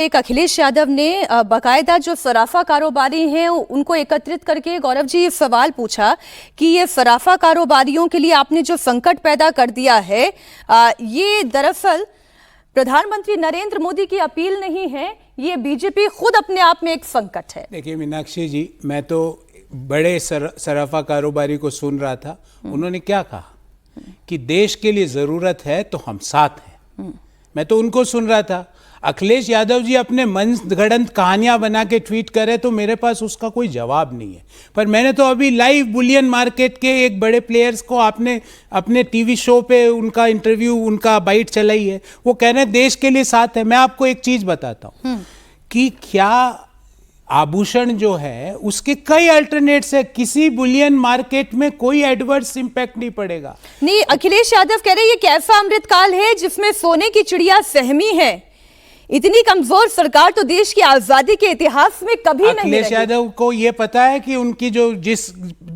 एक अखिलेश यादव ने बाकायदा जो सराफा कारोबारी हैं उनको एकत्रित करके गौरव जी सवाल पूछा कि ये सराफा कारोबारियों के लिए आपने जो संकट पैदा कर दिया है ये दरअसल प्रधानमंत्री नरेंद्र मोदी की अपील नहीं है, ये बीजेपी खुद अपने आप में एक संकट है। देखिए मीनाक्षी जी, मैं तो बड़े सराफा कारोबारी को सुन रहा था। उन्होंने क्या कहा कि देश के लिए जरूरत है तो हम साथ हैं। मैं तो उनको सुन रहा था। अखिलेश यादव जी अपने मन गढ़ंत कहानियां बना के ट्वीट करे तो मेरे पास उसका कोई जवाब नहीं है। पर मैंने तो अभी लाइव बुलियन मार्केट के एक बड़े प्लेयर्स को आपने अपने टीवी शो पे उनका इंटरव्यू, उनका बाइट चलाई है। वो कह रहे हैं देश के लिए साथ है। मैं आपको एक चीज बताता हूं कि क्या आभूषण जो है उसके कई अल्टरनेट्स है। किसी बुलियन मार्केट में कोई एडवर्स इंपैक्ट नहीं पड़ेगा। नहीं, अखिलेश यादव कह रहे हैं ये कैसा अमृतकाल है जिसमें सोने की चिड़िया सहमी है। इतनी कमजोर सरकार तो देश की आजादी के इतिहास में कभी नहीं रही। अखिलेश यादव को यह पता है कि उनकी जो जिस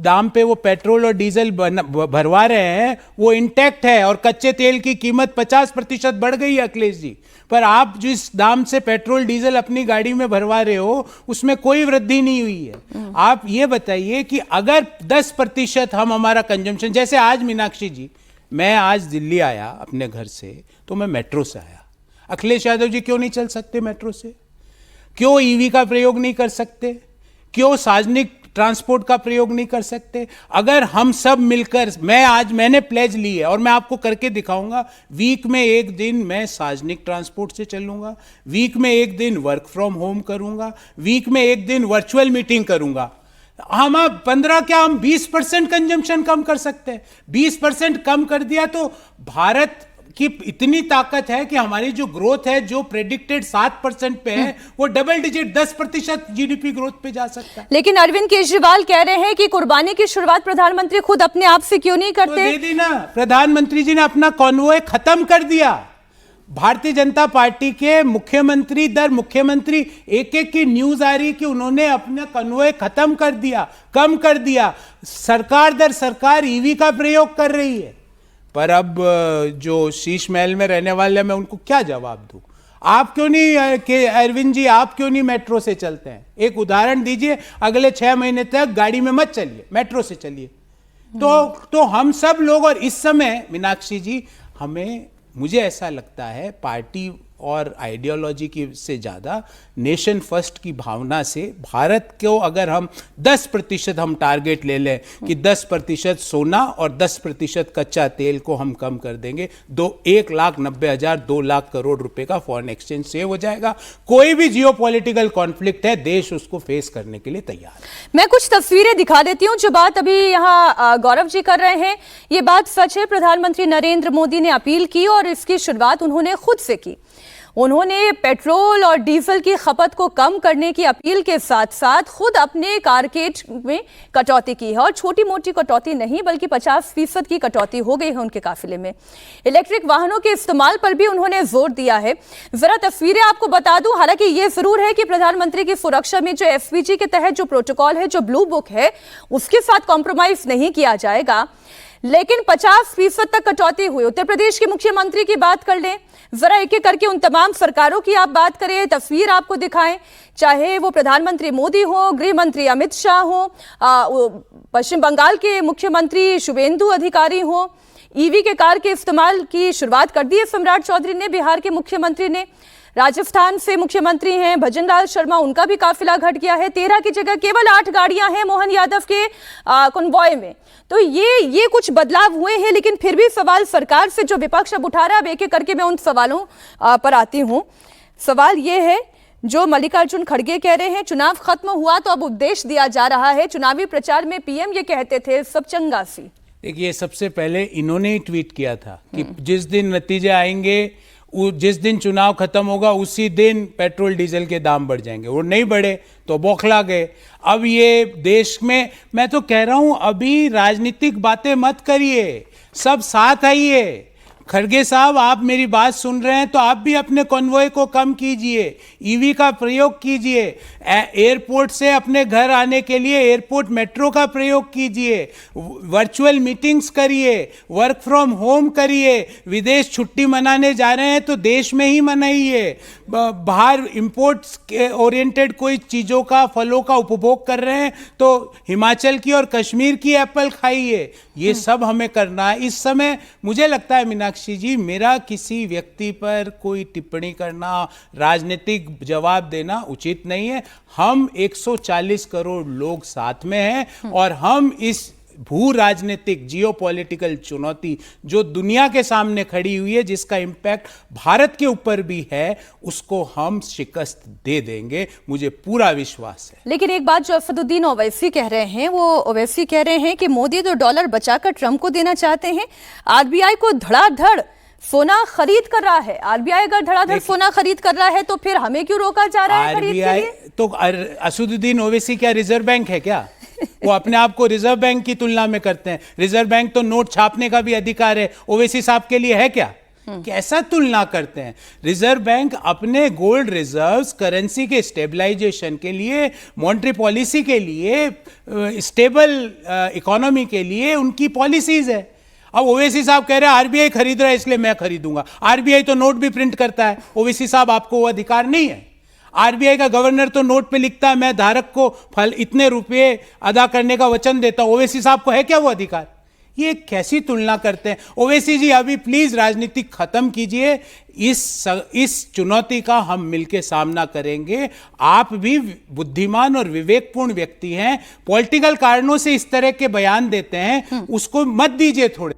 दाम पे वो पेट्रोल और डीजल भरवा रहे हैं वो इंटैक्ट है और कच्चे तेल की कीमत 50% बढ़ गई है अखिलेश जी। पर आप जिस दाम से पेट्रोल डीजल अपनी गाड़ी में भरवा रहे हो उसमें कोई वृद्धि नहीं हुई है। आप ये बताइए कि अगर 10% हम हमारा कंजम्पशन, जैसे आज मीनाक्षी जी, मैं आज दिल्ली आया अपने घर से तो मैं मेट्रो से आया। अखिलेश यादव जी क्यों नहीं चल सकते मेट्रो से? क्यों ईवी का प्रयोग नहीं कर सकते? क्यों सार्वजनिक ट्रांसपोर्ट का प्रयोग नहीं कर सकते? अगर हम सब मिलकर, मैंने प्लेज ली है और मैं आपको करके दिखाऊंगा। वीक में एक दिन मैं सार्वजनिक ट्रांसपोर्ट से चलूंगा, वीक में एक दिन वर्क फ्रॉम होम करूंगा, वीक में एक दिन वर्चुअल मीटिंग करूंगा। हम 15 क्या हम 20% कंजम्पशन कम कर सकते हैं। 20% कम कर दिया तो भारत कि इतनी ताकत है कि हमारी जो ग्रोथ है जो प्रेडिक्टेड 7% पे है वो डबल डिजिट 10% जीडीपी ग्रोथ पे जा सकता है। लेकिन अरविंद केजरीवाल कह रहे हैं कि कुर्बानी की शुरुआत प्रधानमंत्री खुद अपने आप से क्यों नहीं करते? तो दे दी ना, प्रधानमंत्री जी ने अपना कॉन्वॉय खत्म कर दिया। भारतीय जनता पार्टी के मुख्यमंत्री दर मुख्यमंत्री एक एक की न्यूज आ रही कि उन्होंने अपना कॉन्वॉय खत्म कर दिया, कम कर दिया। सरकार दर सरकार ईवी का प्रयोग कर रही है। पर अब जो शीश महल में रहने वाले मैं उनको क्या जवाब दूं? आप क्यों नहीं कि अरविंद जी, आप क्यों नहीं मेट्रो से चलते हैं? एक उदाहरण दीजिए, अगले 6 महीने तक गाड़ी में मत चलिए, मेट्रो से चलिए। तो हम सब लोग, और इस समय मीनाक्षी जी मुझे ऐसा लगता है पार्टी और आइडियोलॉजी की से ज्यादा नेशन फर्स्ट की भावना से भारत को अगर हम 10% हम टारगेट ले लें कि 10% सोना और 10% कच्चा तेल को हम कम कर देंगे, 1,90,000 2 लाख करोड़ रुपए का फॉरेन एक्सचेंज सेव हो जाएगा। कोई भी जियोपॉलिटिकल कॉन्फ्लिक्ट है, देश उसको फेस करने के लिए तैयार है। मैं कुछ तस्वीरें दिखा देती हूं। जो बात अभी यहाँ गौरव जी कर रहे हैं ये बात सच है। प्रधानमंत्री नरेंद्र मोदी ने अपील की और इसकी शुरुआत उन्होंने खुद से की। उन्होंने पेट्रोल और डीजल की खपत को कम करने की अपील के साथ साथ खुद अपने कारकेड में कटौती की है और छोटी मोटी कटौती नहीं बल्कि 50% की कटौती हो गई है उनके काफिले में। इलेक्ट्रिक वाहनों के इस्तेमाल पर भी उन्होंने जोर दिया है। जरा तस्वीरें आपको बता दूं। हालांकि ये जरूर है कि प्रधानमंत्री की सुरक्षा में जो एसपीजी के तहत जो प्रोटोकॉल है, जो ब्लू बुक है, उसके साथ कॉम्प्रोमाइज नहीं किया जाएगा, लेकिन 50% तक कटौती हुई। उत्तर प्रदेश के मुख्यमंत्री की बात कर लें, जरा एक एक करके उन तमाम सरकारों की आप बात करें, तस्वीर आपको दिखाएं, चाहे वो प्रधानमंत्री मोदी हो, गृह मंत्री अमित शाह हो, पश्चिम बंगाल के मुख्यमंत्री शुभेंदु अधिकारी हो। ईवी के कार के इस्तेमाल की शुरुआत कर दी है सम्राट चौधरी ने, बिहार के मुख्यमंत्री ने। राजस्थान से मुख्यमंत्री हैं भजनलाल शर्मा, उनका भी काफिला घट गया है। 13 की जगह केवल 8 गाड़ियां हैं मोहन यादव के कॉन्वॉय में। तो ये कुछ बदलाव हुए हैं, लेकिन फिर भी सवाल सरकार से जो विपक्ष अब उठा रहा है, अब एक एक करके मैं उन सवालों पर आती हूं। सवाल ये है जो मल्लिकार्जुन खड़गे कह रहे हैं, चुनाव खत्म हुआ तो अब उपदेश दिया जा रहा है। चुनावी प्रचार में पीएम ये कहते थे सब चंगा सी। देखिए, सबसे पहले इन्होंने ही ट्वीट किया था कि जिस दिन नतीजे आएंगे, जिस दिन चुनाव खत्म होगा उसी दिन पेट्रोल डीजल के दाम बढ़ जाएंगे। वो नहीं बढ़े तो बौखला गए। अब ये देश में, मैं तो कह रहा हूं अभी राजनीतिक बातें मत करिए, सब साथ आइए। खड़गे साहब, आप मेरी बात सुन रहे हैं तो आप भी अपने कॉन्वॉय को कम कीजिए, ईवी का प्रयोग कीजिए, एयरपोर्ट से अपने घर आने के लिए एयरपोर्ट मेट्रो का प्रयोग कीजिए, वर्चुअल मीटिंग्स करिए, वर्क फ्रॉम होम करिए, विदेश छुट्टी मनाने जा रहे हैं तो देश में ही मनाइए, बाहर इंपोर्ट्स ओरिएंटेड कोई चीज़ों का, फलों का उपभोग कर रहे हैं तो हिमाचल की और कश्मीर की एप्पल खाइए। ये सब हमें करना है इस समय। मुझे लगता है मीनाक्षी जी, मेरा किसी व्यक्ति पर कोई टिप्पणी करना, राजनीतिक जवाब देना उचित नहीं है। हम 140 करोड़ लोग साथ में हैं और हम इस भू राजनीतिक जियोपॉलिटिकल चुनौती जो दुनिया के सामने खड़ी हुई है, जिसका इम्पैक्ट भारत के ऊपर भी है, उसको हम शिकस्त दे देंगे, मुझे पूरा विश्वास है। लेकिन एक बात जो असदुद्दीन ओवैसी कह रहे हैं, वो ओवैसी कह रहे हैं कि मोदी तो डॉलर बचाकर ट्रंप को देना चाहते हैं, आरबीआई को धड़ाधड़ सोना खरीद कर रहा है। आरबीआई अगर धड़ाधड़ सोना खरीद कर रहा है तो फिर हमें क्यों रोका जा रहा है खरीद के लिए? तो असदुद्दीन ओवैसी क्या रिजर्व बैंक है क्या? वो अपने आप को रिजर्व बैंक की तुलना में करते हैं। रिजर्व बैंक तो नोट छापने का भी अधिकार है, ओवैसी साहब के लिए है क्या? कैसा तुलना करते हैं? रिजर्व बैंक अपने गोल्ड रिजर्व्स, करेंसी के स्टेबलाइजेशन के लिए, मॉनेटरी पॉलिसी के लिए, स्टेबल इकोनॉमी के लिए उनकी पॉलिसीज है। अब ओवैसी साहब कह रहे हैं आरबीआई खरीद रहा है इसलिए मैं खरीदूंगा। आरबीआई तो नोट भी प्रिंट करता है। ओवैसी साहब, आपको वो अधिकार नहीं है। आरबीआई का गवर्नर तो नोट पे लिखता है मैं धारक को इतने रुपए अदा करने का वचन देता हूं। ओवैसी साहब को है क्या वो अधिकार? ये कैसी तुलना करते हैं? ओवैसी जी, अभी प्लीज राजनीति खत्म कीजिए। इस चुनौती का हम मिलकर सामना करेंगे। आप भी बुद्धिमान और विवेकपूर्ण व्यक्ति हैं, पॉलिटिकल कारणों से इस तरह के बयान देते हैं, उसको मत दीजिए थोड़े।